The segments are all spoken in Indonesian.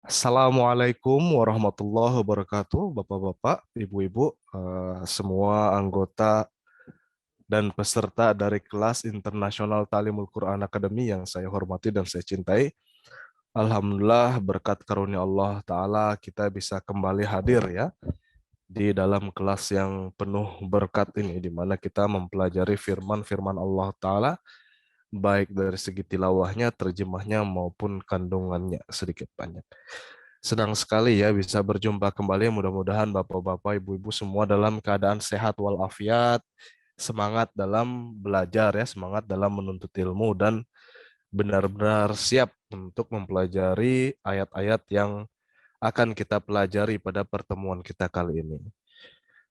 Assalamualaikum warahmatullahi wabarakatuh, Bapak-bapak, Ibu-ibu, semua anggota dan peserta dari kelas Internasional Talimul Quran Academy yang saya hormati dan saya cintai. Alhamdulillah berkat karunia Allah Ta'ala kita bisa kembali hadir ya di dalam kelas yang penuh berkat ini, di mana kita mempelajari firman-firman Allah Ta'ala baik dari segi tilawahnya, terjemahnya maupun kandungannya sedikit banyak. Senang sekali ya bisa berjumpa kembali. Mudah-mudahan Bapak-bapak, Ibu-ibu semua dalam keadaan sehat walafiat, semangat dalam belajar ya, semangat dalam menuntut ilmu dan benar-benar siap untuk mempelajari ayat-ayat yang akan kita pelajari pada pertemuan kita kali ini.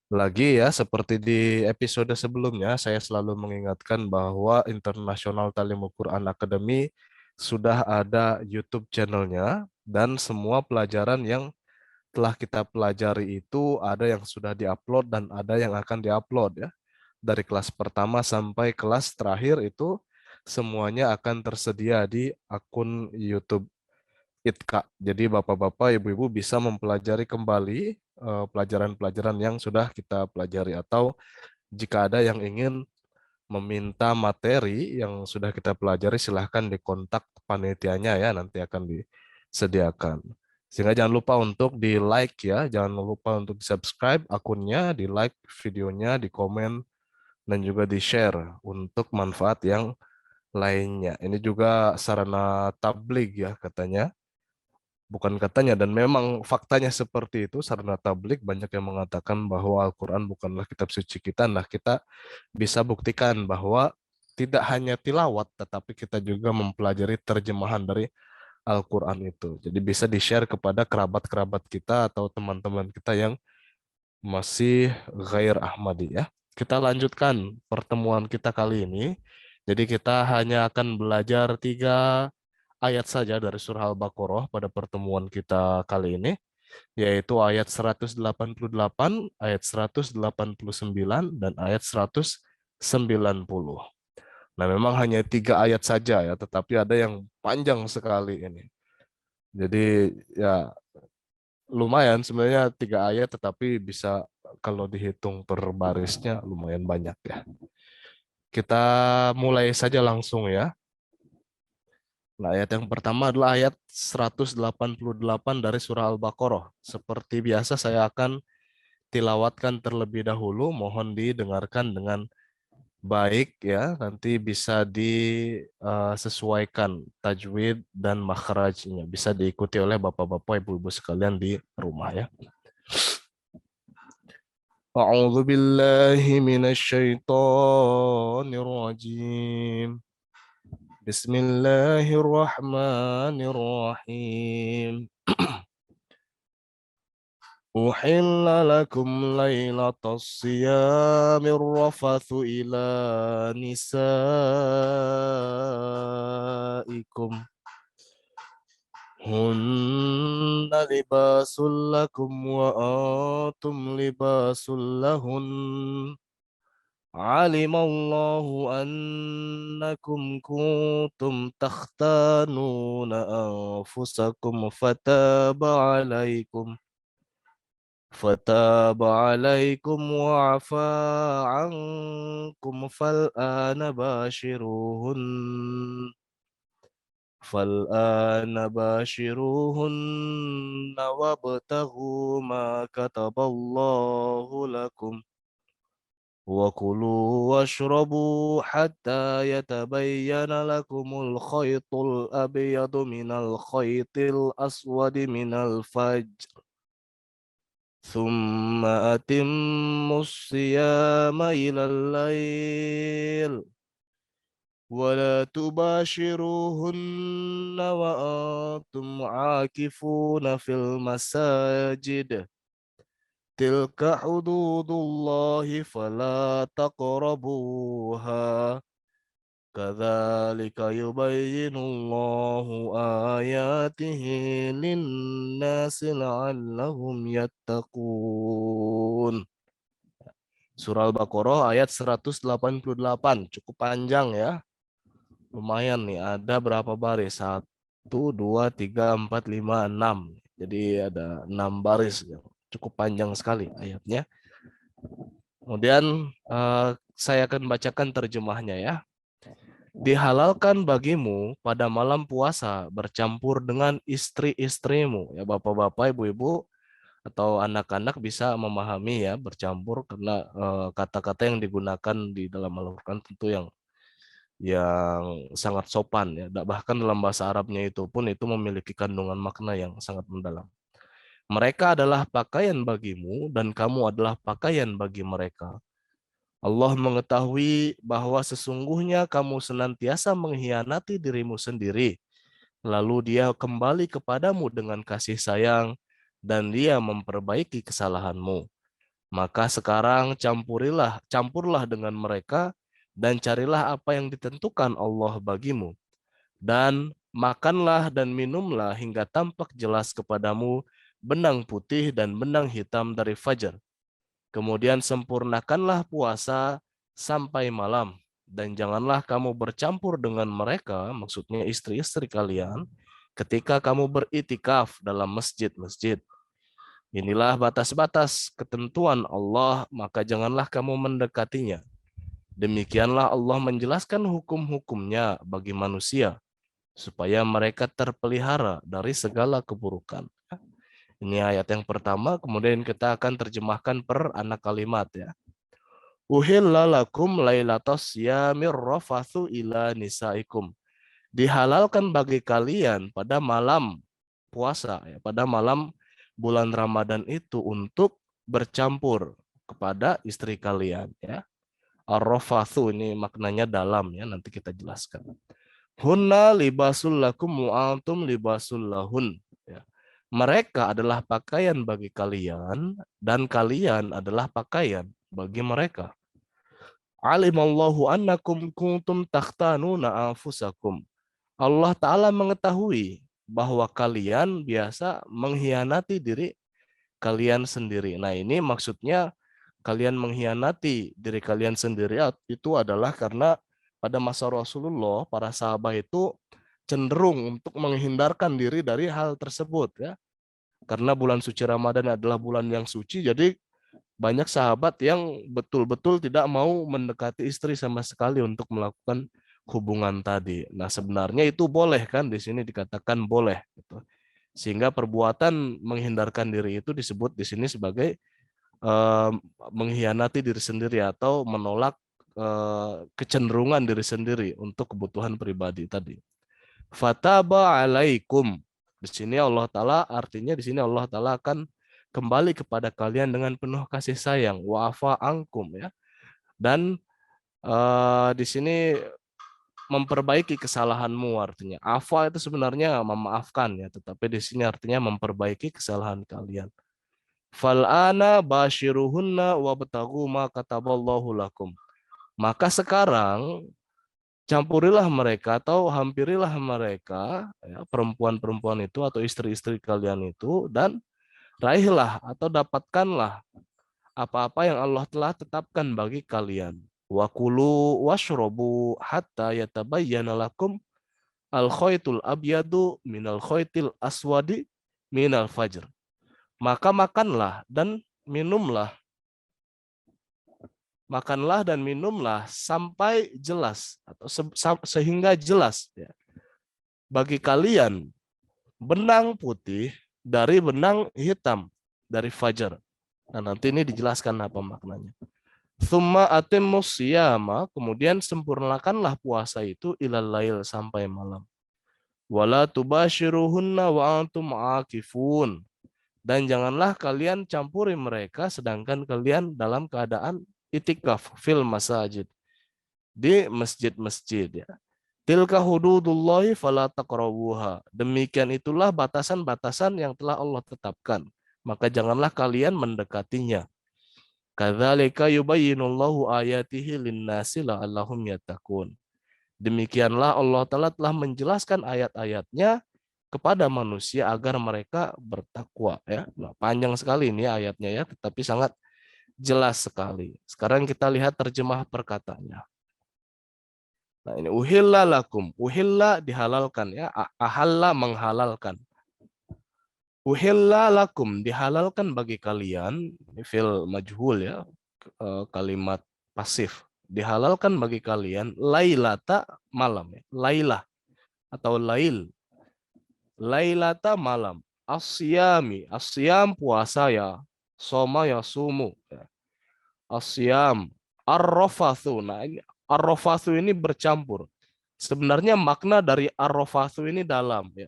Lagi ya, seperti di episode sebelumnya, saya selalu mengingatkan bahwa International Talimul Quran Academy sudah ada YouTube channelnya dan semua pelajaran yang telah kita pelajari itu ada yang sudah diupload dan ada yang akan diupload ya. Dari kelas pertama sampai kelas terakhir itu semuanya akan tersedia di akun YouTube ITKA. Jadi Bapak-bapak, Ibu-ibu bisa mempelajari kembali pelajaran-pelajaran yang sudah kita pelajari atau jika ada yang ingin meminta materi yang sudah kita pelajari silahkan dikontak panitianya ya nanti akan disediakan. Sehingga jangan lupa untuk di like ya, jangan lupa untuk di subscribe akunnya, di like videonya, di komen dan juga di share untuk manfaat yang lainnya. Ini juga sarana tabligh ya katanya. Bukan katanya dan memang faktanya seperti itu, sarana tabligh banyak yang mengatakan bahwa Al-Quran bukanlah kitab suci kita. Nah, kita bisa buktikan bahwa tidak hanya tilawat, tetapi kita juga mempelajari terjemahan dari Al-Quran itu. Jadi bisa di-share kepada kerabat-kerabat kita atau teman-teman kita yang masih ghair Ahmadi ya. Kita lanjutkan pertemuan kita kali ini. Jadi kita hanya akan belajar 3 ayat saja dari surah Al-Baqarah pada pertemuan kita kali ini, yaitu ayat 188, ayat 189, dan ayat 190. Nah, memang hanya 3 ayat saja ya, tetapi ada yang panjang sekali ini. Jadi ya lumayan sebenarnya 3 ayat, tetapi bisa kalau dihitung per barisnya lumayan banyak ya. Kita mulai saja langsung ya. Nah, ayat yang pertama adalah ayat 188 dari surah Al-Baqarah. Seperti biasa saya akan tilawatkan terlebih dahulu, mohon didengarkan dengan baik ya, nanti bisa disesuaikan tajwid dan makhrajnya. Bisa diikuti oleh bapak-bapak, ibu-ibu sekalian di rumah ya. A'udzu billahi minasyaitonir rajim. Bismillahirrahmanirrahim. أحل لكم ليلة الصيام الرفث إلى نسائكم هن لباس لكم وأنتم لباس لهن علم الله أنكم كنتم تختانون أنفسكم فتاب عليكم وعفى عنكم فالآن باشروهن وابتغوا ما كتب الله لكم وكلوا واشربوا حتى يتبين لكم الخيط الأبيض من الخيط الأسود من الفجر ثم أتموا الصيام إلى الليل ولا تباشروهن وأنتم عاكفون في المساجد تلك حدود الله فلا تقربوها كذلك يبين الله آياته للناس لعلهم يتقون. Surah Al-Baqarah ayat 188, cukup panjang ya. Lumayan nih, ada berapa baris? 1, 2, 3, 4, 5, 6. Jadi ada 6 baris yang cukup panjang sekali ayatnya. Kemudian saya akan bacakan terjemahnya ya. Dihalalkan bagimu pada malam puasa bercampur dengan istri-istrimu. Ya bapak-bapak, ibu-ibu atau anak-anak bisa memahami ya bercampur karena kata-kata yang digunakan di dalam Al-Qur'an tentu yang sangat sopan ya. Bahkan dalam bahasa Arabnya itu pun itu memiliki kandungan makna yang sangat mendalam. Mereka adalah pakaian bagimu dan kamu adalah pakaian bagi mereka. Allah mengetahui bahwa sesungguhnya kamu senantiasa mengkhianati dirimu sendiri. Lalu dia kembali kepadamu dengan kasih sayang dan dia memperbaiki kesalahanmu. Maka sekarang campurlah dengan mereka dan carilah apa yang ditentukan Allah bagimu. Dan makanlah dan minumlah hingga tampak jelas kepadamu benang putih dan benang hitam dari fajar. Kemudian sempurnakanlah puasa sampai malam. Dan janganlah kamu bercampur dengan mereka, maksudnya istri-istri kalian, ketika kamu beritikaf dalam masjid-masjid. Inilah batas-batas ketentuan Allah, maka janganlah kamu mendekatinya. Demikianlah Allah menjelaskan hukum-hukumnya bagi manusia, supaya mereka terpelihara dari segala keburukan. Ini ayat yang pertama, kemudian kita akan terjemahkan per anak kalimat ya. Uhilla lakum lailatas yamir rafathu ila nisaikum. Dihalalkan bagi kalian pada malam puasa, ya, pada malam bulan Ramadan itu untuk bercampur kepada istri kalian. Ya. Ar-rafathu ini maknanya dalam ya, nanti kita jelaskan. Hunna libasul lakum wa antum libasul lahun. Ya. Mereka adalah pakaian bagi kalian dan kalian adalah pakaian bagi mereka. Alimallahu annakum kuntum takhtanuna anfusakum. Allah Ta'ala mengetahui bahwa kalian biasa mengkhianati diri kalian sendiri. Nah ini maksudnya kalian mengkhianati diri kalian sendiri itu adalah karena pada masa Rasulullah para sahabat itu cenderung untuk menghindarkan diri dari hal tersebut ya. Karena bulan suci Ramadan adalah bulan yang suci, jadi banyak sahabat yang betul-betul tidak mau mendekati istri sama sekali untuk melakukan hubungan tadi. Nah, sebenarnya itu boleh kan di sini dikatakan boleh gitu. Sehingga perbuatan menghindarkan diri itu disebut di sini sebagai eh, mengkhianati diri sendiri atau menolak kecenderungan diri sendiri untuk kebutuhan pribadi tadi. Fataba alaikum. Di sini Allah Ta'ala artinya di sini Allah Ta'ala akan kembali kepada kalian dengan penuh kasih sayang. Wa'afa angkum ya. Dan di sini memperbaiki kesalahanmu artinya. Afa itu sebenarnya memaafkan ya, tetapi di sini artinya memperbaiki kesalahan kalian. Fal'ana bashiruhunna wabtagu ma kataballahu lakum. Maka sekarang campurilah mereka atau hampirilah mereka ya, perempuan-perempuan itu atau istri-istri kalian itu dan raihlah atau dapatkanlah apa-apa yang Allah telah tetapkan bagi kalian. Wa kulu washrobu hatta yatabayyana lakum al-khaytul abyadu minal khaytil aswadi minal fajr. Maka makanlah dan minumlah sampai jelas atau sehingga jelas ya, bagi kalian benang putih dari benang hitam dari fajar. Nah, nanti ini dijelaskan apa maknanya. Thumma atimmus siyama, kemudian sempurnakanlah puasa itu ilal lail sampai malam. Wala tubashiruhunna wa antum aakifun. Dan janganlah kalian campuri mereka sedangkan kalian dalam keadaan itikaf fil masajid. Di masjid-masjid ya. Tilka hududullahi fala taqrabuha. Demikian itulah batasan-batasan yang telah Allah tetapkan. Maka janganlah kalian mendekatinya. Kadzalika yubayyinullahu ayatihi lin-nasi la'allahum yattaqun. Demikianlah Allah Ta'ala telah menjelaskan ayat-ayatnya kepada manusia agar mereka bertakwa ya. Nah, panjang sekali ini ayatnya ya, tetapi sangat jelas sekali. Sekarang kita lihat terjemah perkataannya. Nah, ini uhilla lakum. Uhilla dihalalkan ya, ahalla menghalalkan. Uhilla lakum, dihalalkan bagi kalian, ini fil majhul ya, kalimat pasif. Dihalalkan bagi kalian lailata malam ya. Lailah atau lail. Lailata malam. Asyami, asyam puasa ya. Soma ya sumu. Ya. Asyam. Arrofathu. Nah, ini arrofathu ini bercampur. Sebenarnya makna dari arrofathu ini dalam ya.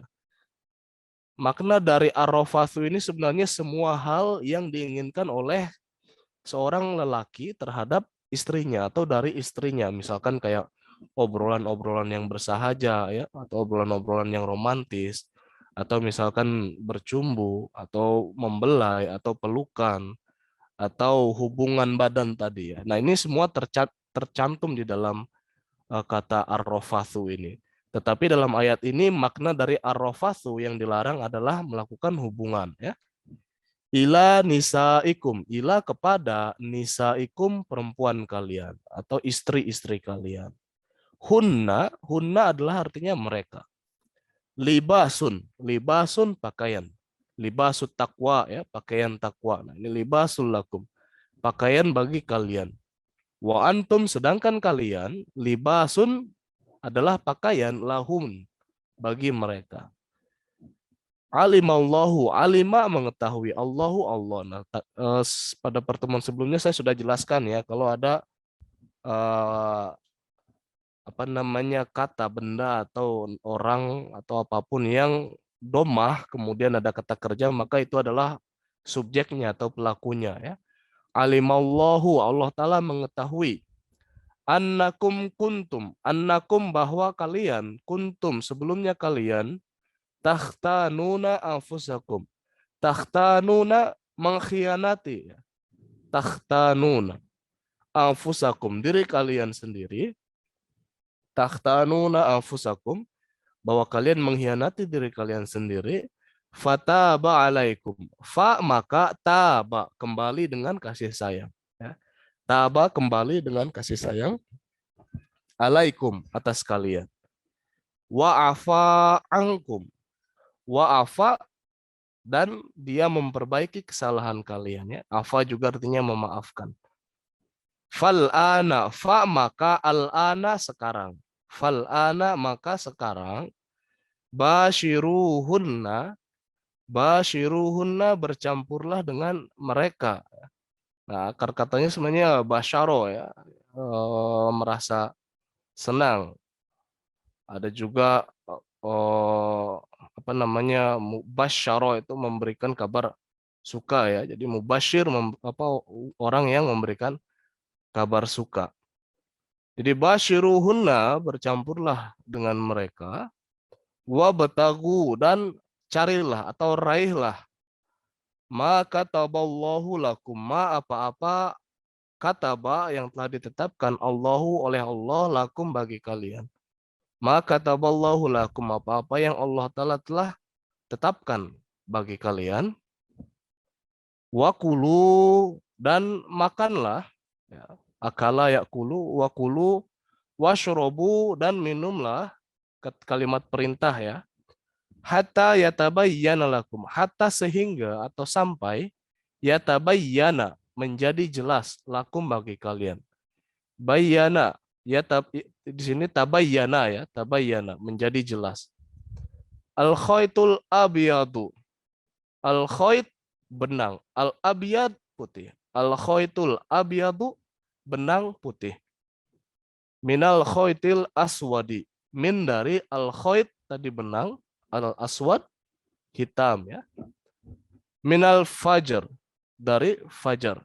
Makna dari arrofathu ini sebenarnya semua hal yang diinginkan oleh seorang lelaki terhadap istrinya atau dari istrinya, misalkan kayak obrolan-obrolan yang bersahaja ya, atau obrolan-obrolan yang romantis, atau misalkan bercumbu atau membelai atau pelukan atau hubungan badan tadi ya. Nah, ini semua tercantum di dalam kata arrofathu ini. Tetapi dalam ayat ini makna dari arrofathu yang dilarang adalah melakukan hubungan ya. Ila nisaikum, ila kepada nisaikum perempuan kalian atau istri-istri kalian. Hunna adalah artinya mereka. Libasun, libasun pakaian. Libasut takwa ya, pakaian takwa. Nah, ini libasul lakum, pakaian bagi kalian. Wa antum sedangkan kalian libasun adalah pakaian lahum bagi mereka. Alimallahu, alima mengetahui, Allahu Allah. Nah, pada pertemuan sebelumnya saya sudah jelaskan ya, kalau ada eh, apa namanya kata, benda atau orang atau apapun yang domah kemudian ada kata kerja, maka itu adalah subjeknya atau pelakunya ya. Alimallahu, Allah Ta'ala mengetahui. Annakum kuntum, annakum bahwa kalian, kuntum sebelumnya kalian, takhtanuna anfusakum. Takhtanuna mengkhianati. Takhtanuna anfusakum, diri kalian sendiri. Takhtanuna anfusakum, bahwa kalian mengkhianati diri kalian sendiri. Fataba alaikum. Fa maka taba, kembali dengan kasih sayang. Ya. Taba kembali dengan kasih sayang. Alaikum, atas kalian. Wa'afa ankum. Wa'afa, dan dia memperbaiki kesalahan kalian ya. Afa juga artinya memaafkan. Fal ana, fa maka al ana sekarang. Fal ana maka sekarang. Bashiruhunna, bashiruhunna bercampurlah dengan mereka. Nah, akar katanya sebenarnya basyaro ya, merasa senang. Ada juga apa namanya mubasyaro, itu memberikan kabar suka ya. Jadi mubasyir orang yang memberikan kabar suka. Jadi basyiruhunna bercampurlah dengan mereka, wabtagu dan carilah atau raihlah, maka taballahu lakum, ma apa-apa kataba yang telah ditetapkan Allahu oleh Allah lakum bagi kalian. Maka taballahu lakum, apa-apa yang Allah Ta'ala telah tetapkan bagi kalian. Wakulu, dan makanlah ya. Akala yakulu, wakulu, washrobu, dan minumlah, kalimat perintah ya. Hatta yatabayyana lakum, hatta sehingga atau sampai, yatabayyana menjadi jelas, lakum bagi kalian. Bayyana ya, di sini tabayyana ya, tabayyana menjadi jelas. Al khaitul abyadu, al khait benang, al abyad putih. Al khaitul abyadu benang putih. Minal khaitil aswadi, min dari al khait tadi benang, al aswad hitam ya. Minal fajar, dari fajar.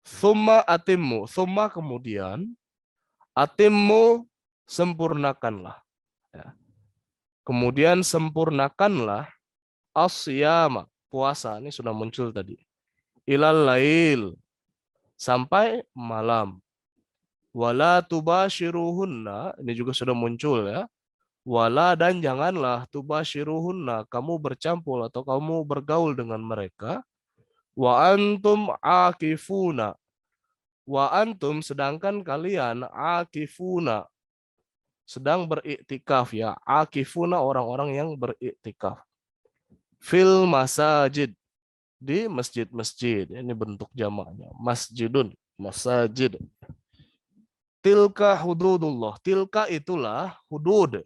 Thumma atimmu, thumma kemudian, atimmu sempurnakanlah ya. Kemudian sempurnakanlah asyama, puasa, ini sudah muncul tadi. Ilal lail, sampai malam. Wala tubashiruhunna, ini juga sudah muncul ya. Wala, dan janganlah tubashiruhunna, kamu bercampur atau kamu bergaul dengan mereka. Wa antum akifuna, wa antum sedangkan kalian akifuna sedang beriktikaf ya. Akifuna orang-orang yang beriktikaf. Fil masajid, di masjid-masjid. Ini bentuk jamaknya. Masjidun, masajid. Tilka hududullah. Tilka itulah hudud.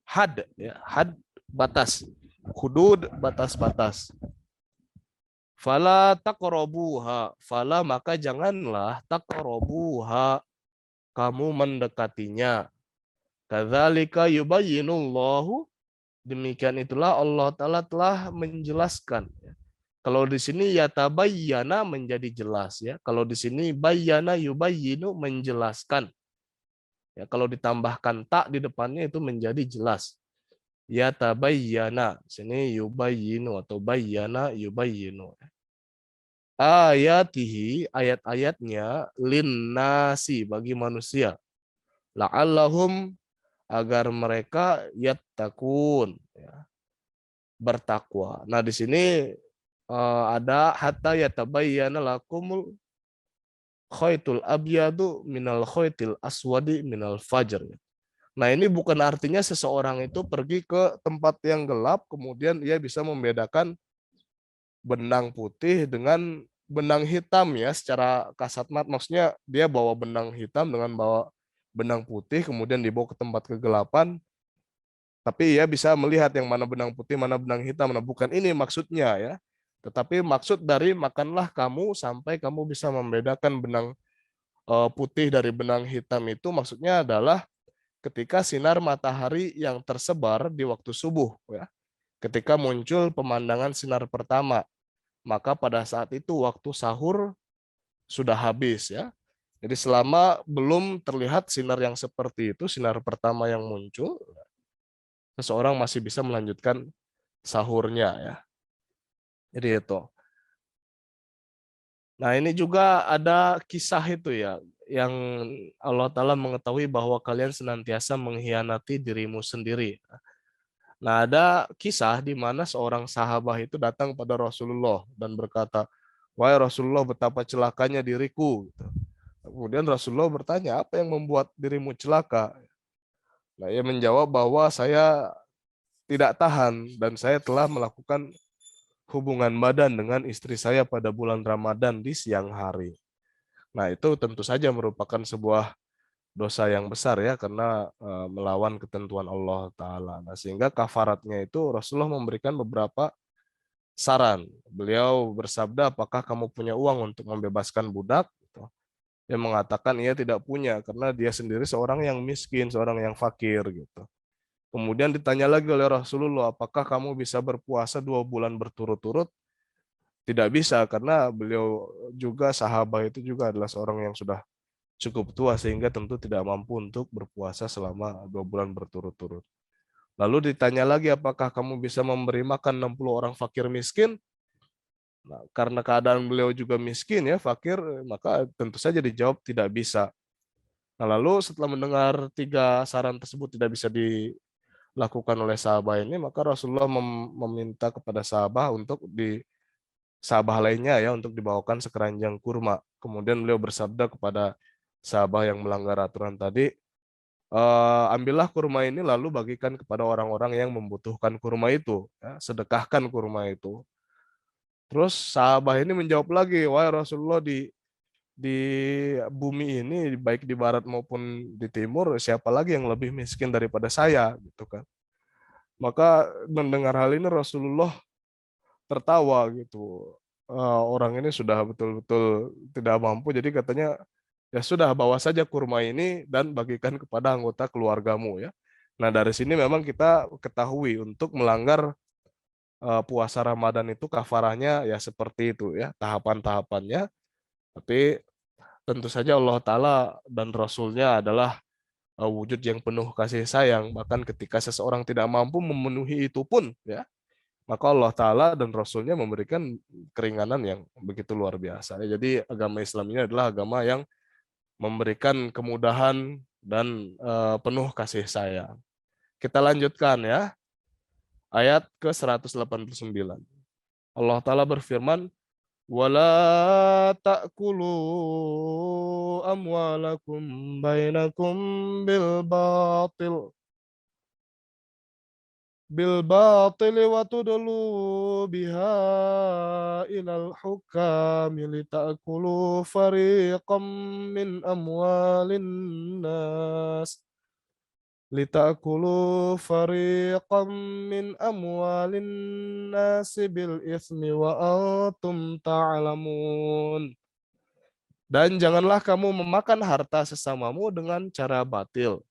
Had, ya, had batas. Hudud batas-batas. Fala taqrabuha. Fala maka janganlah taqrabuha, kamu mendekatinya. Kadzalika yubayyinullahu, demikian itulah Allah Ta'ala telah menjelaskan. Kalau di sini ya tabayyana menjadi jelas ya. Kalau di sini bayyana yubayyinu menjelaskan. Ya, kalau ditambahkan tak di depannya itu menjadi jelas. Ya tabayyana, sini yubayyinu atau bayyana yubayyinu. Ayatihi, ayat-ayatnya linnasi, bagi manusia. La'allahum, agar mereka yattaqun, ya, bertakwa. Nah, di sini ada hatta yatabayyana lakumul khaytul abyadu minal khaytil aswadi minal fajr. Nah, ini bukan artinya seseorang itu pergi ke tempat yang gelap kemudian ia bisa membedakan benang putih dengan benang hitam ya, secara kasat mata. Maksudnya dia bawa benang hitam dengan bawa benang putih kemudian dibawa ke tempat kegelapan, tapi ia bisa melihat yang mana benang putih, mana benang hitam. Nah, bukan ini maksudnya ya. Tetapi maksud dari makanlah kamu sampai kamu bisa membedakan benang putih dari benang hitam itu maksudnya adalah ketika sinar matahari yang tersebar di waktu subuh ya. Ketika muncul pemandangan sinar pertama, maka pada saat itu waktu sahur sudah habis ya. Jadi selama belum terlihat sinar yang seperti itu, sinar pertama yang muncul, seseorang masih bisa melanjutkan sahurnya ya. Jadi itu. Nah, ini juga ada kisah itu ya, yang Allah Ta'ala mengetahui bahwa kalian senantiasa mengkhianati dirimu sendiri. Nah, ada kisah di mana seorang sahabat itu datang pada Rasulullah dan berkata, "Wahai Rasulullah, betapa celakanya diriku." Kemudian Rasulullah bertanya, "Apa yang membuat dirimu celaka?" Nah, ia menjawab bahwa saya tidak tahan dan saya telah melakukan hubungan badan dengan istri saya pada bulan Ramadan di siang hari. Nah, itu tentu saja merupakan sebuah dosa yang besar ya, karena melawan ketentuan Allah Ta'ala. Nah, sehingga kafaratnya itu Rasulullah memberikan beberapa saran. Beliau bersabda, apakah kamu punya uang untuk membebaskan budak? Dia mengatakan ia tidak punya karena dia sendiri seorang yang miskin, seorang yang fakir gitu. Kemudian ditanya lagi oleh Rasulullah, apakah kamu bisa berpuasa 2 bulan berturut-turut? Tidak bisa karena beliau juga sahabat itu juga adalah seorang yang sudah cukup tua sehingga tentu tidak mampu untuk berpuasa selama 2 bulan berturut-turut. Lalu ditanya lagi, apakah kamu bisa memberi makan 60 orang fakir miskin? Nah, karena keadaan beliau juga miskin ya, fakir, maka tentu saja dijawab tidak bisa. Nah, lalu setelah mendengar 3 saran tersebut tidak bisa dilakukan oleh sahabat ini, maka Rasulullah meminta kepada sahabat untuk di sahabat lainnya ya untuk dibawakan sekeranjang kurma. Kemudian beliau bersabda kepada sahabat yang melanggar aturan tadi, ambillah kurma ini lalu bagikan kepada orang-orang yang membutuhkan kurma itu, ya, sedekahkan kurma itu. Terus sahabat ini menjawab lagi, wahai Rasulullah, di bumi ini baik di barat maupun di timur siapa lagi yang lebih miskin daripada saya gitu kan. Maka mendengar hal ini Rasulullah tertawa gitu. Orang ini sudah betul-betul tidak mampu, jadi katanya ya sudah bawa saja kurma ini dan bagikan kepada anggota keluargamu ya. Nah, dari sini memang kita ketahui untuk melanggar puasa Ramadan itu kafarahnya ya seperti itu ya, tahapan-tahapannya. Tapi tentu saja Allah Ta'ala dan Rasulnya adalah wujud yang penuh kasih sayang. Bahkan ketika seseorang tidak mampu memenuhi itu pun ya, maka Allah Ta'ala dan Rasulnya memberikan keringanan yang begitu luar biasa. Jadi agama Islam ini adalah agama yang memberikan kemudahan dan penuh kasih sayang. Kita lanjutkan ya, ayat ke-189. Allah Ta'ala berfirman, وَلَا تَأْكُلُوا أَمْوَالَكُمْ بَيْنَكُمْ بِالْبَاطِلِ بالباطل وتدلوا بها إلى الحكام لتأكلوا فريقا من أموال الناس لتأكلوا فريقا من أموال الناس بالإثم وأنتم تعلمون. Dan janganlah kamu memakan harta sesamamu dengan cara batil.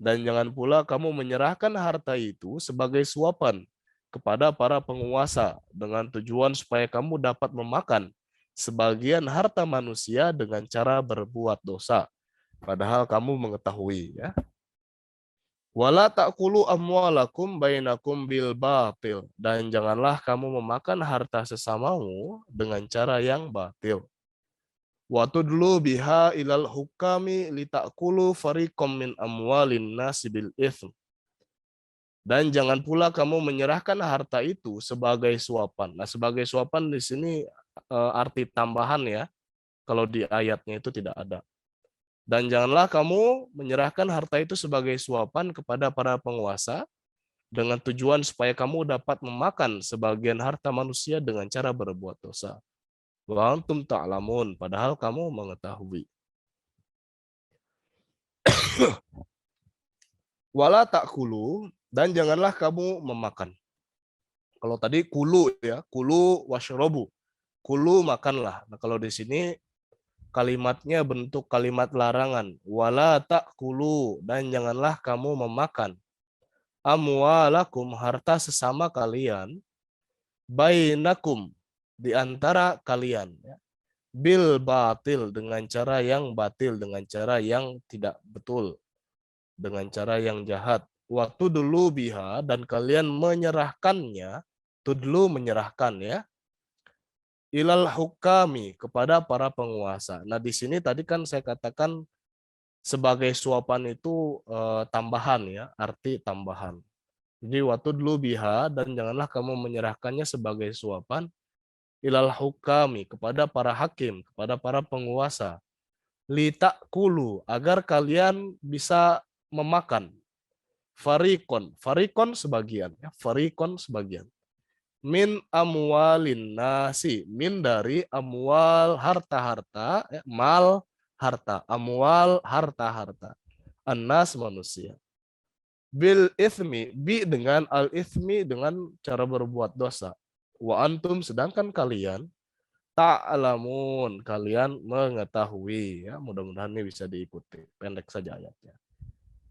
Dan jangan pula kamu menyerahkan harta itu sebagai suapan kepada para penguasa dengan tujuan supaya kamu dapat memakan sebagian harta manusia dengan cara berbuat dosa. Padahal kamu mengetahui, ya. Wala ta'kulu amwalakum bainakum bil batil. Dan janganlah kamu memakan harta sesamamu dengan cara yang batil. Wa tudlu biha ilal hukami litakulu fariqam min amwalin nasi bil ithm. Dan jangan pula kamu menyerahkan harta itu sebagai suapan. Nah, sebagai suapan di sini arti tambahan, ya. Kalau di ayatnya itu tidak ada. Dan janganlah kamu menyerahkan harta itu sebagai suapan kepada para penguasa dengan tujuan supaya kamu dapat memakan sebagian harta manusia dengan cara berbuat dosa. Wa antum ta'lamun, padahal kamu mengetahui. Wala ta'kulu, dan janganlah kamu memakan. Kalau tadi kulu, ya, kulu washrobu. Kulu makanlah. Nah, kalau di sini kalimatnya bentuk kalimat larangan. Wala ta'kulu, dan janganlah kamu memakan amwalakum, harta sesama kalian, bainakum, di antara kalian, ya, bil batil, dengan cara yang batil, dengan cara yang tidak betul, dengan cara yang jahat. Waktu dulu biha, dan kalian menyerahkannya, tudlu menyerahkan, ya, ilal hukami, kepada para penguasa. Nah, di sini tadi kan saya katakan sebagai suapan itu tambahan, ya, arti tambahan. Jadi waktu dulu biha, dan janganlah kamu menyerahkannya sebagai suapan ilal hukami, kepada para hakim, kepada para penguasa. Litakulu, agar kalian bisa memakan. Farikon, farikon sebagian, ya, farikon sebagian. Min amwalin nasi, min dari amwal, harta-harta, ya, mal harta, amwal harta-harta, annas manusia. Bil ithmi, bi dengan al ithmi, dengan cara berbuat dosa. Wa antum, sedangkan kalian ta'lamun, kalian mengetahui, ya. Mudah-mudahan ini bisa diikuti. Pendek saja ayatnya.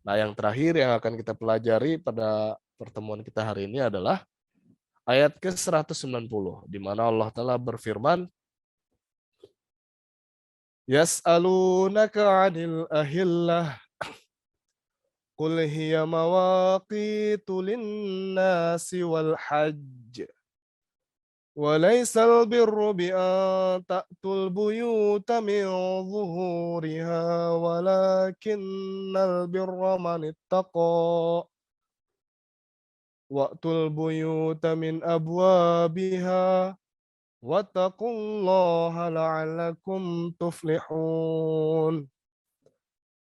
Nah, yang terakhir yang akan kita pelajari pada pertemuan kita hari ini adalah ayat ke-190, di mana Allah Ta'ala berfirman, Yas'alunaka 'anil ahillah, qul hiya mawaqitu lin-nasi wal hajj. وليس البر بأن تأتوا البيوت من ظهورها ولكن البر من اتقى وأتوا البيوت من أبوابها واتقوا الله لعلكم تفلحون.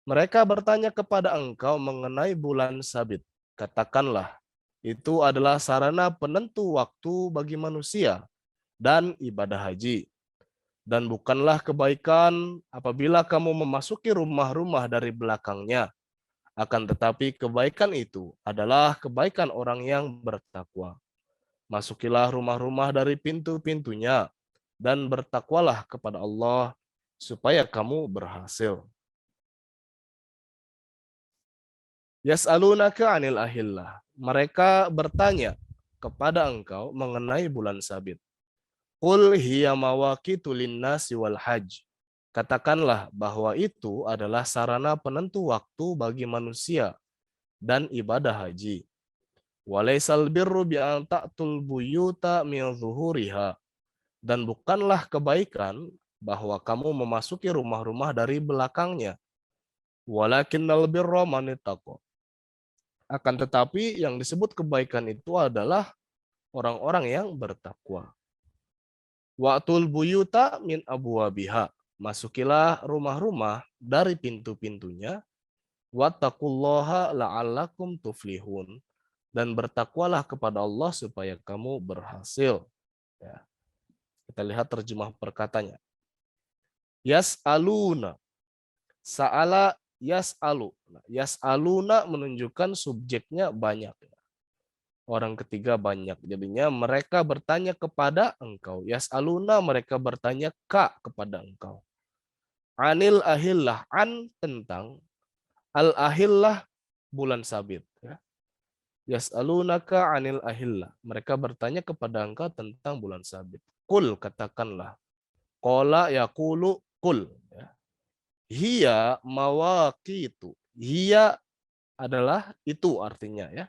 Mereka bertanya kepada engkau mengenai bulan sabit. Katakanlah, itu adalah sarana penentu waktu bagi manusia dan ibadah haji. Dan bukanlah kebaikan apabila kamu memasuki rumah-rumah dari belakangnya. Akan tetapi kebaikan itu adalah kebaikan orang yang bertakwa. Masukilah rumah-rumah dari pintu-pintunya dan bertakwalah kepada Allah supaya kamu berhasil. Yas'alunaka 'anil ahillah. Mereka bertanya kepada engkau mengenai bulan sabit. Qul hiya mawaqitu lin-nasi wal hajj. Katakanlah bahwa itu adalah sarana penentu waktu bagi manusia dan ibadah haji. Walaisal birru bi an ta'tul buyuta min zuhuriha. Dan bukanlah kebaikan bahwa kamu memasuki rumah-rumah dari belakangnya. Walakinnal birra man ittaqa. Akan tetapi yang disebut kebaikan itu adalah orang-orang yang bertakwa. Wa'tul buyuta min abwabiha. Masukilah rumah-rumah dari pintu-pintunya. Wattaqullaha la'allakum tuflihun. dan bertakwalah kepada Allah supaya kamu berhasil. Ya. Kita lihat terjemah perkatanya. Yas'aluna. Sa'ala yas'alu. Nah, yas'aluna menunjukkan subjeknya banyak. Orang ketiga banyak. Jadinya mereka bertanya kepada engkau. Yas'aluna mereka bertanya kepada engkau. Anil ahillah. An tentang. Al ahillah bulan sabit. Ya. Yas'alunaka anil ahillah. Mereka bertanya kepada engkau tentang bulan sabit. Kul katakanlah. Qala yaqulu kul. Ya. Hiya mawaqitu. Hiya adalah itu artinya ya.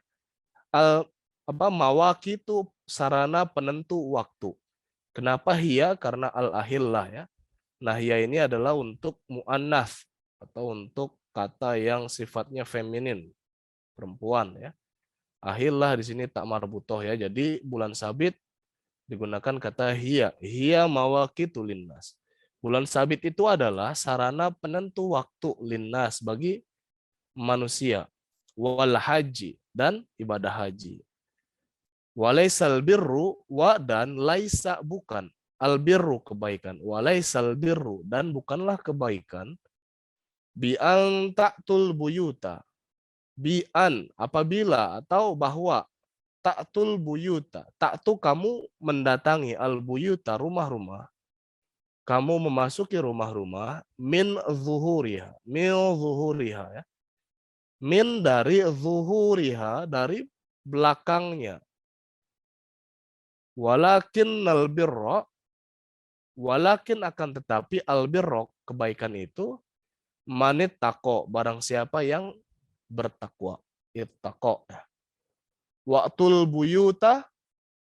Al mawaqitu sarana penentu waktu. Kenapa hiya? Karena al ahillah ya. Nah, hiya ini adalah untuk muannats atau untuk kata yang sifatnya feminin, perempuan ya. Ahillah di sini tak marbutoh ya. Jadi bulan sabit digunakan kata hiya. Hiya mawaqitu linnas. Bulan sabit itu adalah sarana penentu waktu linnas bagi manusia. Wal haji dan ibadah haji. Walaisal birru wa dan laisa bukan. Al birru kebaikan. Walaisal birru dan bukanlah kebaikan. Bi an ta'tul buyuta. Bi an apabila atau bahwa ta'tul buyuta. Ta'tu kamu mendatangi al buyuta rumah-rumah. Kamu memasuki rumah-rumah min zuhuriha. Min zuhuriha ya. Min dari zuhuriha dari belakangnya. Walakin albirra, walakin akan tetapi albirra kebaikan itu manit tako barang siapa yang bertakwa. Ittaqo. Waktul buyuta,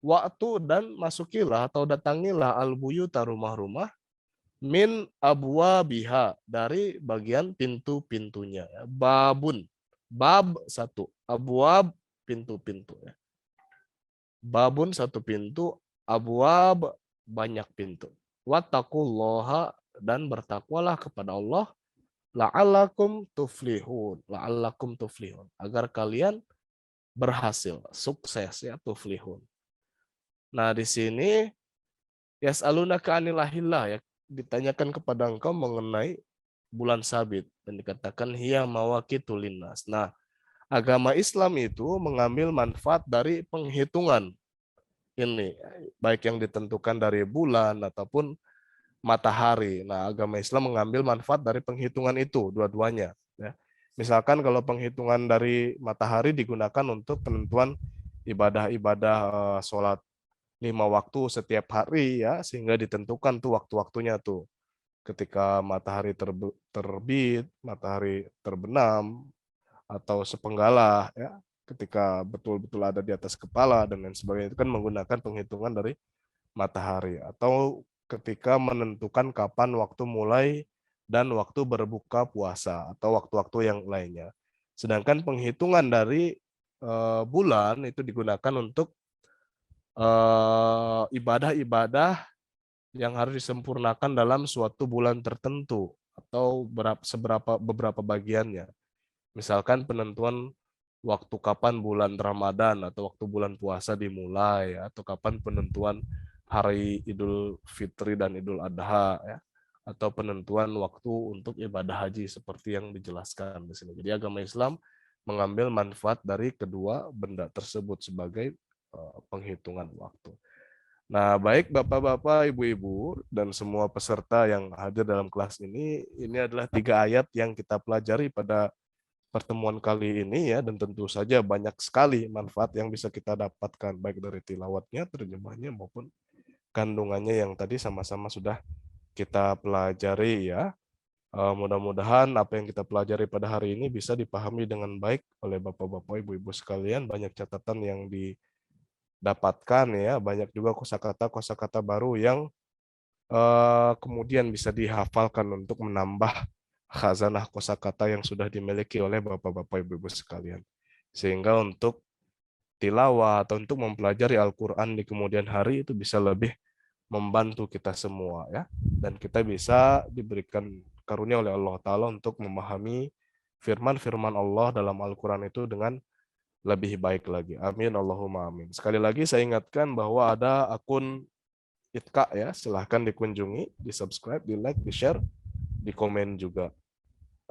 waktu dan masukilah atau datangilah al buyuta rumah-rumah min abwabiha dari bagian pintu-pintunya. Babun, bab satu, abwab pintu-pintu. Babun satu pintu, abwab banyak pintu. Wattaqullaha dan bertakwalah kepada Allah la'allakum tuflihun. La'allakum tuflihun. Agar kalian berhasil, sukses ya tuflihun. Nah, di sini yas'alunaka 'anil ahillah ya, ditanyakan kepada engkau mengenai bulan sabit dan dikatakan hiya mawaqitu linnas. Nah, agama Islam itu mengambil manfaat dari penghitungan ini, baik yang ditentukan dari bulan ataupun matahari. Nah, agama Islam mengambil manfaat dari penghitungan itu, dua-duanya. Ya. Misalkan kalau penghitungan dari matahari digunakan untuk penentuan ibadah-ibadah sholat 5 waktu setiap hari ya, sehingga ditentukan tuh waktu-waktunya tuh. Ketika matahari terbit, matahari terbenam, atau sepenggalah ya, ketika betul-betul ada di atas kepala dan lain sebagainya, itu kan menggunakan penghitungan dari matahari, atau ketika menentukan kapan waktu mulai dan waktu berbuka puasa atau waktu-waktu yang lainnya. Sedangkan penghitungan dari bulan itu digunakan untuk ibadah-ibadah yang harus disempurnakan dalam suatu bulan tertentu atau beberapa bagiannya. Misalkan penentuan waktu kapan bulan Ramadan atau waktu bulan puasa dimulai, atau kapan penentuan hari Idul Fitri dan Idul Adha ya, atau penentuan waktu untuk ibadah haji seperti yang dijelaskan di sini. Jadi agama Islam mengambil manfaat dari kedua benda tersebut sebagai penghitungan waktu. Nah, baik Bapak-bapak, Ibu-ibu, dan semua peserta yang hadir dalam kelas ini adalah 3 ayat yang kita pelajari pada pertemuan kali ini ya, dan tentu saja banyak sekali manfaat yang bisa kita dapatkan baik dari tilawatnya, terjemahnya maupun kandungannya yang tadi sama-sama sudah kita pelajari ya. Mudah-mudahan apa yang kita pelajari pada hari ini bisa dipahami dengan baik oleh Bapak-bapak, Ibu-ibu sekalian. Banyak catatan yang didapatkan ya, banyak juga kosakata baru yang kemudian bisa dihafalkan untuk menambah khazanah kosakata yang sudah dimiliki oleh Bapak-bapak Ibu-ibu sekalian. Sehingga untuk tilawah atau untuk mempelajari Al-Qur'an di kemudian hari itu bisa lebih membantu kita semua ya. Dan kita bisa diberikan karunia oleh Allah Ta'ala untuk memahami firman-firman Allah dalam Al-Qur'an itu dengan lebih baik lagi. Amin Allahumma amin. Sekali lagi saya ingatkan bahwa ada akun ITKA ya, silahkan dikunjungi, di-subscribe, di-like, di-share, di-komen juga.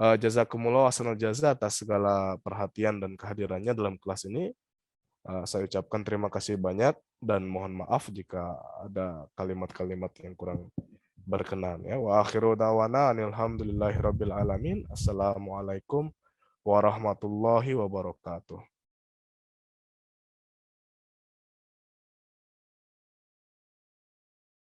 Jazakumullah hasanal jaza atas segala perhatian dan kehadirannya dalam kelas ini. Saya ucapkan terima kasih banyak dan mohon maaf jika ada kalimat-kalimat yang kurang berkenan ya. Wa akhiru dawana alhamdulillahirabbil alamin. Assalamualaikum warahmatullahi wabarakatuh.